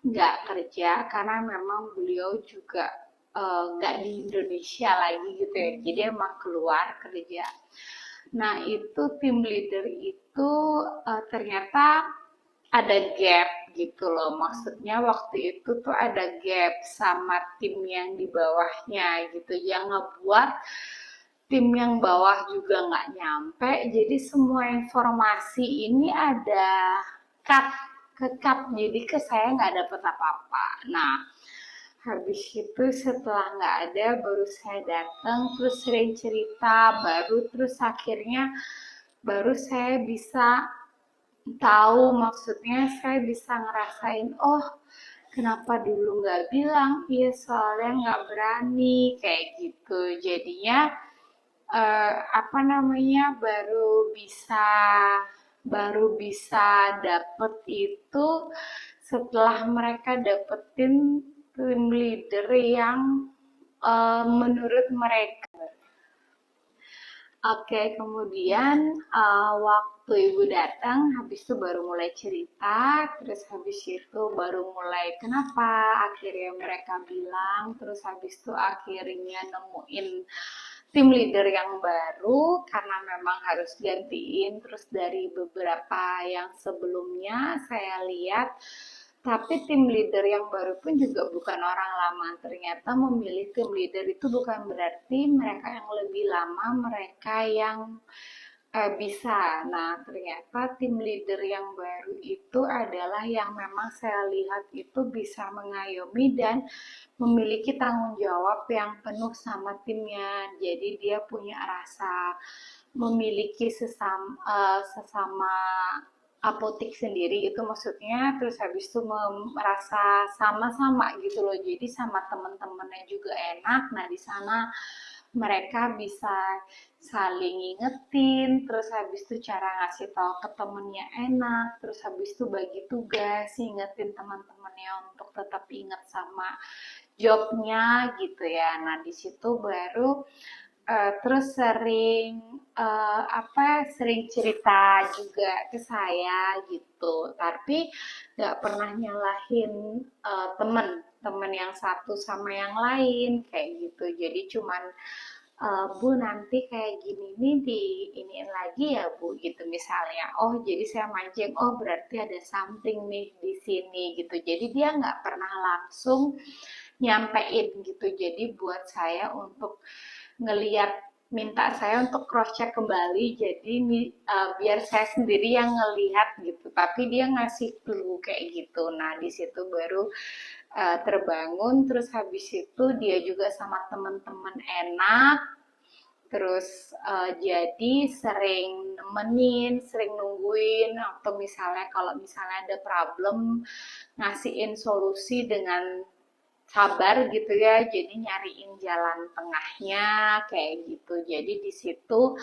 nggak kerja karena memang beliau juga nggak di Indonesia lagi gitu ya. Jadi emang keluar kerja. Nah itu tim leader itu ternyata ada gap gitu loh. Maksudnya waktu itu tuh ada gap sama tim yang di bawahnya gitu. Yang ngebuat tim yang bawah juga nggak nyampe. Jadi semua informasi ini ada cut ke cut. Jadi ke saya nggak dapet apa-apa. Nah, habis itu setelah nggak ada baru saya datang terus sering cerita baru terus akhirnya baru saya bisa tahu maksudnya saya bisa ngerasain oh kenapa dulu nggak bilang iya soalnya nggak berani kayak gitu jadinya apa namanya baru bisa dapet itu setelah mereka dapetin tim leader yang menurut mereka. Oke, kemudian waktu ibu datang, habis itu baru mulai cerita, terus habis itu baru mulai kenapa akhirnya mereka bilang, terus habis itu akhirnya nemuin tim leader yang baru karena memang harus gantiin, terus dari beberapa yang sebelumnya saya lihat tapi tim leader yang baru pun juga bukan orang lama. Ternyata memilih tim leader itu bukan berarti mereka yang lebih lama, mereka yang Bisa. Nah, ternyata tim leader yang baru itu adalah yang memang saya lihat itu bisa mengayomi dan memiliki tanggung jawab yang penuh sama timnya. Jadi dia punya rasa memiliki sesama apotik sendiri itu maksudnya, terus habis itu merasa sama-sama gitu loh, jadi sama teman-temannya juga enak. Nah, di sana mereka bisa saling ngingetin, terus habis itu cara ngasih tahu ke temennya enak, terus habis itu bagi tugas, ngingetin teman-temannya untuk tetap ingat sama jobnya gitu ya. Nah, di situ baru terus sering cerita juga ke saya gitu, tapi nggak pernah nyalahin temen yang satu sama yang lain kayak gitu. Jadi cuman Bu, nanti kayak gini nih di iniin lagi ya Bu gitu misalnya. Oh, jadi saya mancing, oh berarti ada something nih di sini gitu. Jadi dia nggak pernah langsung nyampein gitu. Jadi buat saya untuk ngeliat, minta saya untuk cross check kembali, jadi biar saya sendiri yang ngelihat gitu, tapi dia ngasih clue kayak gitu. Nah, di situ baru terbangun, terus habis itu dia juga sama teman-teman enak, terus jadi sering nemenin, sering nungguin, atau misalnya kalau misalnya ada problem ngasihin solusi dengan sabar gitu ya, jadi nyariin jalan tengahnya kayak gitu. Jadi di situ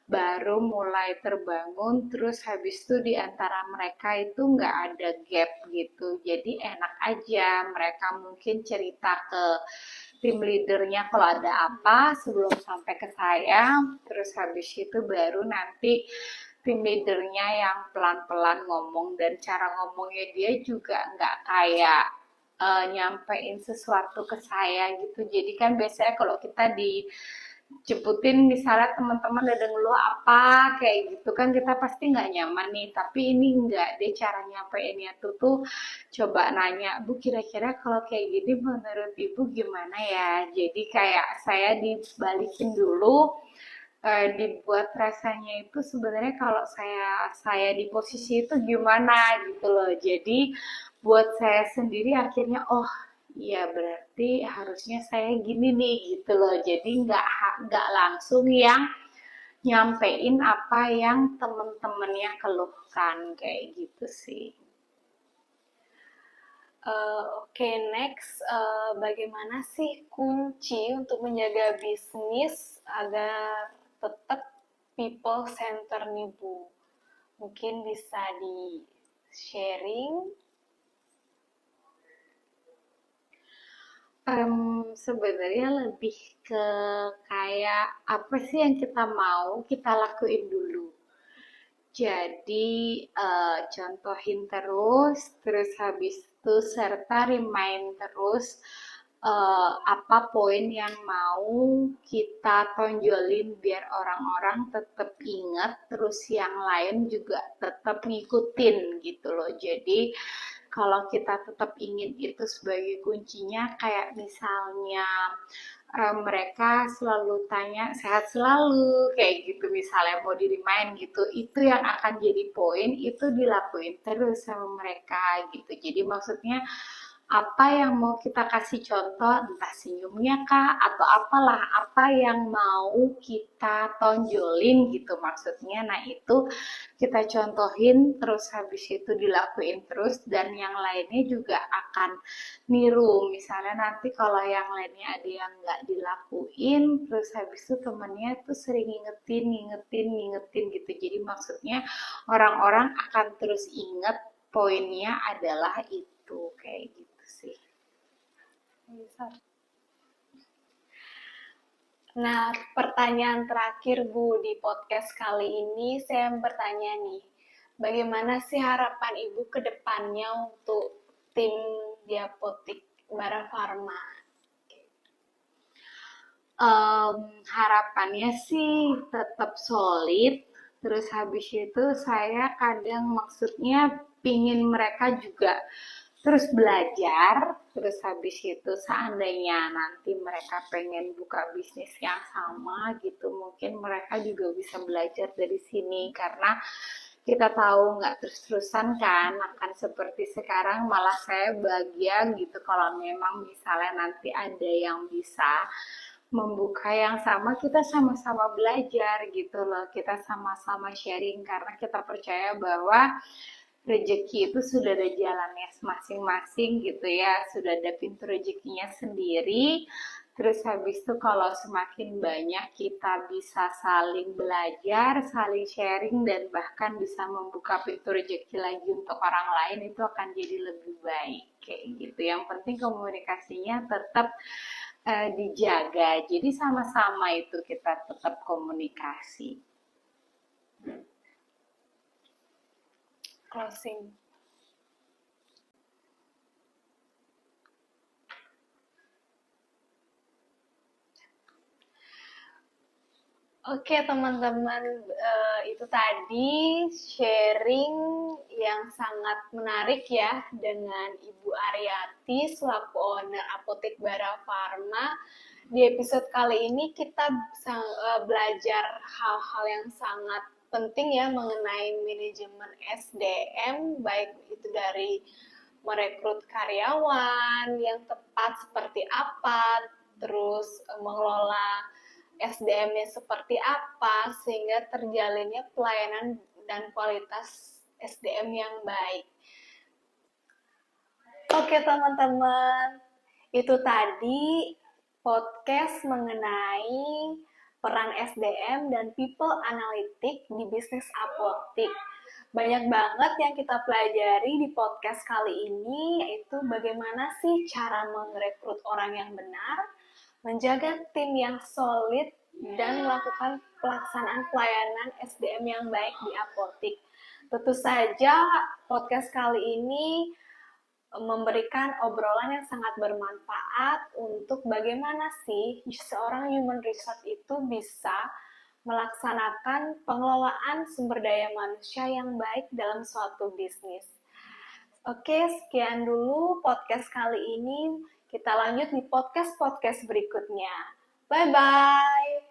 baru mulai terbangun, terus habis itu di antara mereka itu nggak ada gap gitu, jadi enak aja. Mereka mungkin cerita ke tim leadernya kalau ada apa sebelum sampai ke saya, terus habis itu baru nanti tim leadernya yang pelan-pelan ngomong, dan cara ngomongnya dia juga nggak kayak nyampein sesuatu ke saya gitu. Jadi kan biasanya kalau kita diceputin misalnya teman-teman ada ngeluh apa kayak gitu kan, kita pasti nggak nyaman nih, tapi ini nggak, dia cara nyampeinnya tuh coba nanya, Bu kira-kira kalau kayak gini menurut Ibu gimana ya. Jadi kayak saya dibalikin dulu, dibuat rasanya itu sebenarnya kalau saya di posisi itu gimana gitu loh. Jadi buat saya sendiri akhirnya, oh iya berarti harusnya saya gini nih gitu loh. Jadi nggak langsung yang nyampein apa yang temen-temennya keluhkan kayak gitu sih. Oke, next, bagaimana sih kunci untuk menjaga bisnis agar tetap people center nih Bu? Mungkin bisa di sharing. Sebenarnya lebih ke kayak apa sih yang kita mau kita lakuin dulu. Jadi contohin terus habis itu serta remind terus apa poin yang mau kita tonjolin biar orang-orang tetap ingat, terus yang lain juga tetap ngikutin gitu loh. Jadi kalau kita tetap ingin itu sebagai kuncinya, kayak misalnya mereka selalu tanya sehat selalu kayak gitu, misalnya mau di remind gitu, itu yang akan jadi poin, itu dilakuin terus sama mereka gitu. Jadi maksudnya apa yang mau kita kasih contoh, entah senyumnya kah atau apalah, apa yang mau kita tonjolin gitu maksudnya. Nah, itu kita contohin, terus habis itu dilakuin terus, dan yang lainnya juga akan niru. Misalnya nanti kalau yang lainnya ada yang nggak dilakuin, terus habis itu temennya tuh sering ngingetin gitu. Jadi maksudnya orang-orang akan terus inget, poinnya adalah itu kayak gitu sih. Nah, pertanyaan terakhir Bu di podcast kali ini saya bertanya nih, bagaimana sih harapan Ibu ke depannya untuk tim Diapotik Bara Farma? Harapannya sih tetap solid, terus habis itu saya kadang maksudnya pingin mereka juga terus belajar, terus habis itu seandainya nanti mereka pengen buka bisnis yang sama gitu, mungkin mereka juga bisa belajar dari sini karena kita tahu nggak terus-terusan kan akan seperti sekarang, malah saya bahagia gitu kalau memang misalnya nanti ada yang bisa membuka yang sama, kita sama-sama belajar gitu loh, kita sama-sama sharing karena kita percaya bahwa rezeki itu sudah ada jalannya masing-masing gitu ya, sudah ada pintu rezekinya sendiri. Terus habis itu kalau semakin banyak kita bisa saling belajar, saling sharing, dan bahkan bisa membuka pintu rezeki lagi untuk orang lain, itu akan jadi lebih baik kayak gitu. Yang penting komunikasinya tetap dijaga. Jadi sama-sama itu kita tetap komunikasi. Closing. Oke teman-teman, itu tadi sharing yang sangat menarik ya dengan Ibu Aryati selaku owner Apotek Bara Farma. Di episode kali ini kita belajar hal-hal yang sangat penting ya mengenai manajemen SDM, baik itu dari merekrut karyawan yang tepat seperti apa, terus mengelola SDM-nya seperti apa, sehingga terjalinnya pelayanan dan kualitas SDM yang baik. Oke teman-teman, itu tadi podcast mengenai peran SDM dan people analytic di bisnis apotik. Banyak banget yang kita pelajari di podcast kali ini, yaitu bagaimana sih cara merekrut orang yang benar, menjaga tim yang solid, dan melakukan pelaksanaan pelayanan SDM yang baik di apotik. Tentu saja podcast kali ini memberikan obrolan yang sangat bermanfaat untuk bagaimana sih seorang human resource itu bisa melaksanakan pengelolaan sumber daya manusia yang baik dalam suatu bisnis. Oke, sekian dulu podcast kali ini. Kita lanjut di podcast-podcast berikutnya. Bye-bye!